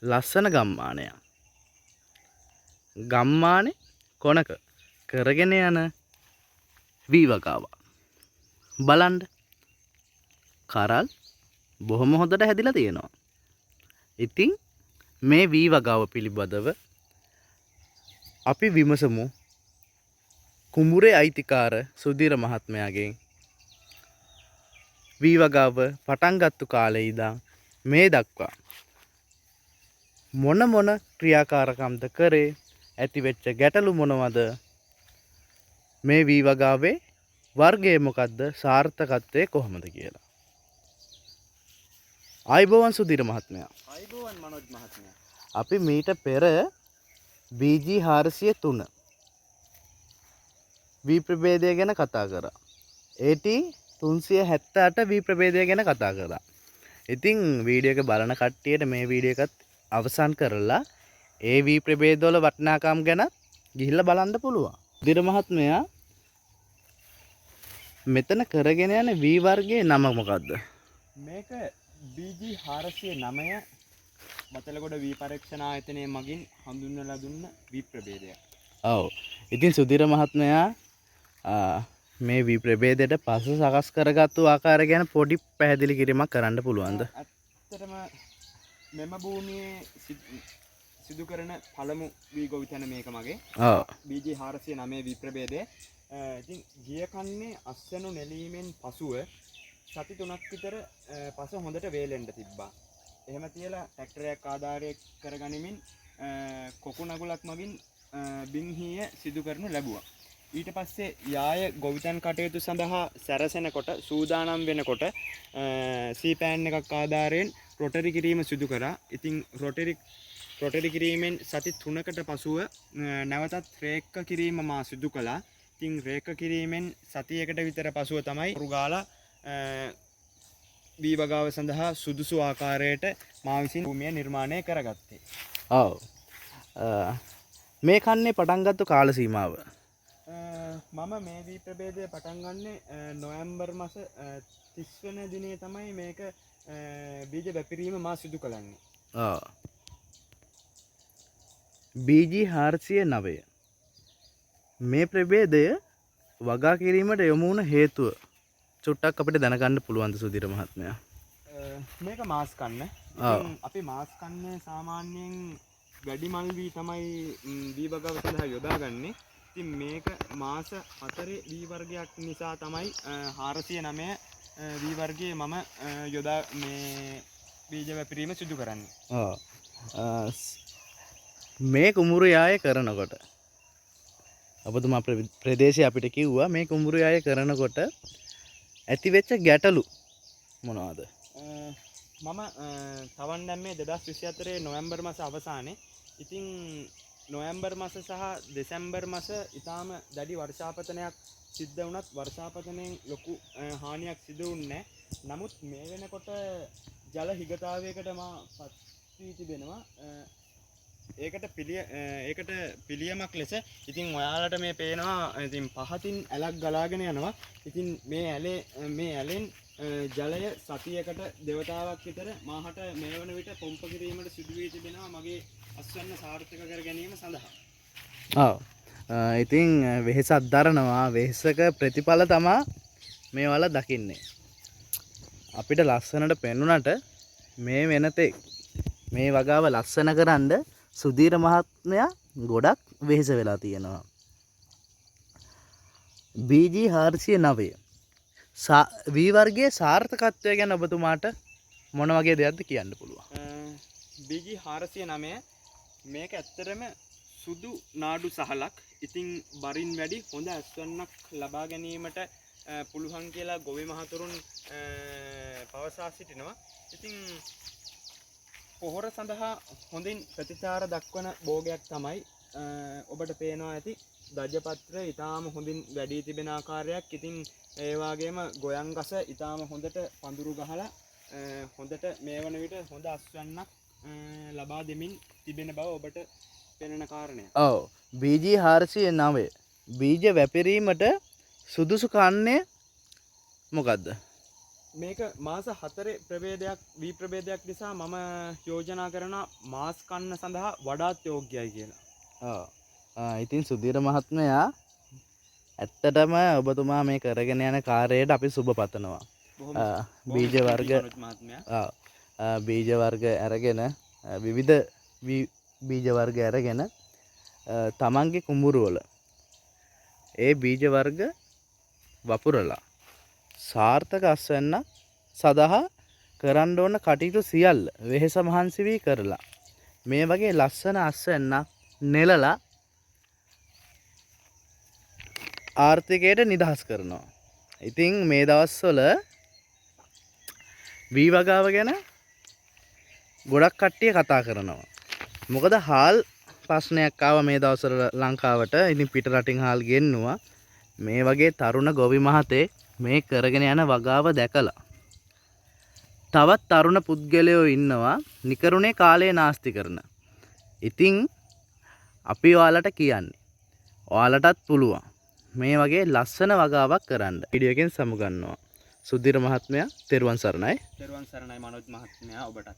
ලස්සන ගම්මානයක්. ගම්මානේ කොනක කරගෙන යන වී වගාවක්. බලන්න කරල් බොහොම හොඳට හැදිලා තියෙනවා. ඉතින් මේ වී වගාව පිළිබඳව අපි විමසමු කුඹුරේ අයිතිකාර සුධීර මහත්මයාගෙන්. වී වගාව පටන් ගත්තු කාලේ ඉඳන් මේ දක්වා මොන මොන ක්‍රියාකාරකම්ද කරේ, ඇතිවෙච්ච ගැටලු මොනවද, මේ වී වගාවේ වර්ගය මොකද්ද, සාර්ථකත්වය කොහොමද කියලා. ආයුබෝවන් සුධීර මහත්මයා. ආයුබෝවන් මනෝජ් මහත්මයා. අපි මීට පෙර BG 403 වී ප්‍රභේදය ගැන කතා කරා. AT 378 වී ප්‍රභේදය ගැන කතා කරා. ඉතින් වීඩියෝ එක බලන කට්ටියට මේ වීඩියෝ එකත් අවසන් කරලා ඒ වී ප්‍රභේදවල වටිනාකම් ගැන ගිහිල්ලා බලන්න පුළුවන්. සුධීර මහත්මයා මෙතන කරගෙන යන වී වර්ගයේ නම මොකද්ද? මේක BG 409 බතලගොඩ වී පරීක්ෂණ ආයතනය මගින් හඳුන්වලා දුන්න වී ප්‍රභේදයක්. ඔව්. ඉතින් සුධීර මහත්මයා මේ වී ප්‍රභේදයට පසු සකස් කරගත්තු ආකාරය ගැන පොඩි පැහැදිලි කිරීමක් කරන්න පුළුවන්ද? ඇත්තටම මෙම භූමියේ සිදු කරන පළමු වී ගොවිතැන මේක මගේ. ඔව්. BG 409 වී ප්‍රභේදය. ඉතින් ගිය කන්නේ අස්වැනු නෙලීමෙන් පසුව සති 3ක් විතර පස හොඳට වේලෙන්න තිබ්බා. එහෙම තියලා ට්‍රැක්ටරයක් ආධාරය කරගනිමින් කොකු නගුලක් මගින් බින්හිය සිදු කරනු ලැබුවා. ඊට පස්සේ යාය ගොවිතැන් කටයුතු සඳහා සැරසෙනකොට සූදානම් වෙනකොට සීපෑන් එකක් ආධාරයෙන් රොටරි කිරීම සිදු කරා. ඉතින් රොටරි කිරීමෙන් සති 3කට පසුව නැවතත් රේඛ කිරීම මා සිදු කළා. ඉතින් රේඛ කිරීමෙන් සතියකට විතර පසුව තමයි රුගාලා වී වගාව සඳහා සුදුසු ආකාරයට මා විසින් භූමිය නිර්මාණය කරගත්තේ. ඔව්. මේ කන්නේ පටන් ගත්ත කාල සීමාව? මම මේ වී ප්‍රභේදය පටන් ගන්නේ නොවැම්බර් මාස 30 වෙනි දිනේ තමයි මේක බීජ වැපිරීම මා සිදු කළන්නේ. ඔව්. BG 409 මේ ප්‍රභේදය වගා කිරීමට යොමු වුණ හේතුව චුට්ටක් අපිට දැනගන්න පුළුවන්ද සුධීර මහත්මයා? මේක මාස් කන්න. ඉතින් අපි මාස් කන්නේ සාමාන්‍යයෙන් වැඩි මල් වී තමයි වී වගාව සඳහා යොදාගන්නේ. ඉතින් මේක මාස 4 වී වර්ගයක් නිසා තමයි 409 වී වර්ගයේ මම යොදා මේ බීජ වැපිරීම සිදු කරන්නේ. මේ කුඹුරු යාය කරනකොට ඔබතුමා ප්‍රදේශය අපිට කිව්වා මේ කුඹුරු යාය කරනකොට ඇතිවෙච්ච ගැටලු මොනවද? මම තවන් දැම්මේ 2024 නොවැම්බර් මාස අවසානයේ. ඉතින් නොවැම්බර් මාස සහ දෙසැම්බර් මාස ඊටාම දැඩි වර්ෂාපතනයක් සිද්ධ වුණත් වර්ෂාපතනයෙන් ලොකු හානියක් සිදු වුණේ නැහැ. නමුත් මේ වෙනකොට ජල හිගතාවයකට මා පත් වී තිබෙනවා. ඒකට පිළියමක් ලෙස ඉතින් ඔයාලට මේ පේනවා ඉතින් පහතින් ඇලක් ගලාගෙන යනවා. ඉතින් මේ ඇලෙන් ජලය සතියකට දෙවතාවක් විතර මාහට මේ වන විට පොම්ප කිරීමට සිදු වී තිබෙනවා මගේ අස්වැන්න සාර්ථක කර ගැනීම සඳහා. ඔව්. ඉතින් වෙහෙසක් දරනවා. වෙහෙසක ප්‍රතිඵල තමා මේවල දකින්නේ. අපිට ලස්සනට පෙන්වන්නට මේ වෙනතේ මේ වගාව ලස්සන කරන්න සුධීර මහත්මයා ගොඩක් වෙහෙස වෙලා තියෙනවා. BG 409 වී වර්ගයේ සාර්ථකත්වය ගැන ඔබතුමාට මොන වගේ දෙයක්ද කියන්න පුළුවන්? BG 409 මේක ඇත්තටම සුදු නාඩු සහලක්. ඉතින් බරින් වැඩි හොඳ ඇස්වැන්නක් ලබා ගැනීමට පුළුවන් කියලා ගොවි මහතුරුන් පවසා සිටිනවා. ඉතින් පොහොර සඳහා හොඳින් ප්‍රතිචාර දක්වන භෝගයක් තමයි ඔබට පේනවා ඇති දජපත්‍ර ඉතාම හොඳින් වැඩි තිබෙන ආකාරයක්. ඉතින් ඒ වගේම ගොයන් ගස ඉතාම හොඳට පඳුරු ගහලා හොඳට මේ වන විට හොඳ අස්වැන්නක් ලබා දෙමින් තිබෙන බව ඔබට පෙනෙන කාරණය. ඔව්. BG 409 බීජ වැපිරීමට සුදුසු කන්නේ මොකද්ද? මේක මාස 4 ප්‍රභේදයක් වී ප්‍රභේදයක් නිසා මම යෝජනා කරන මාස් කන්න සඳහා වඩාත් යෝග්‍යයි කියලා. ඉතින් සුධීර මහත්මයා ඇත්තටම ඔබතුමා මේ කරගෙන යන කාර්යයට අපි සුබ පතනවා. බීජ වර්ග බීජ වර්ග අරගෙන විවිධ බීජ වර්ග අරගෙන තමන්ගේ කුඹුරු වල ඒ බීජ වර්ග වපුරලා සාර්ථක අස්වැන්න සඳහා කරන්න ඕන කටයුතු සියල්ල වෙහෙස මහන්සි වී කරලා මේ වගේ ලස්සන අස්වැන්න නෙලලා ආර්ථිකයට නිදහස් කරනවා. ඉතින් මේ දවස්වල වී වගාව ගැන ගොඩක් කට්ටිය කතා කරනවා. මොකද හාල් ප්‍රශ්නයක් ආව මේ දවස්වල ලංකාවට. ඉතින් පිට රටින් හාල් ගෙන්නුවා. මේ වගේ තරුණ ගොවි මහතෙක් මේ කරගෙන යන වගාව දැකලා තවත් තරුණ පුද්ගලයෝ ඉන්නවා නිකරුණේ කාලේ නාස්ති කරන. ඉතින් අපි ඔයාලට කියන්නේ ඔයාලටත් පුළුවන් මේ වගේ ලස්සන වගාවක් කරන්න. වීඩියෝ එකෙන් සමුගන්නවා. සුධීර මහත්මයා තෙරුවන් සරණයි. තෙරුවන් සරණයි මනෝජ් මහත්මයා ඔබටත්.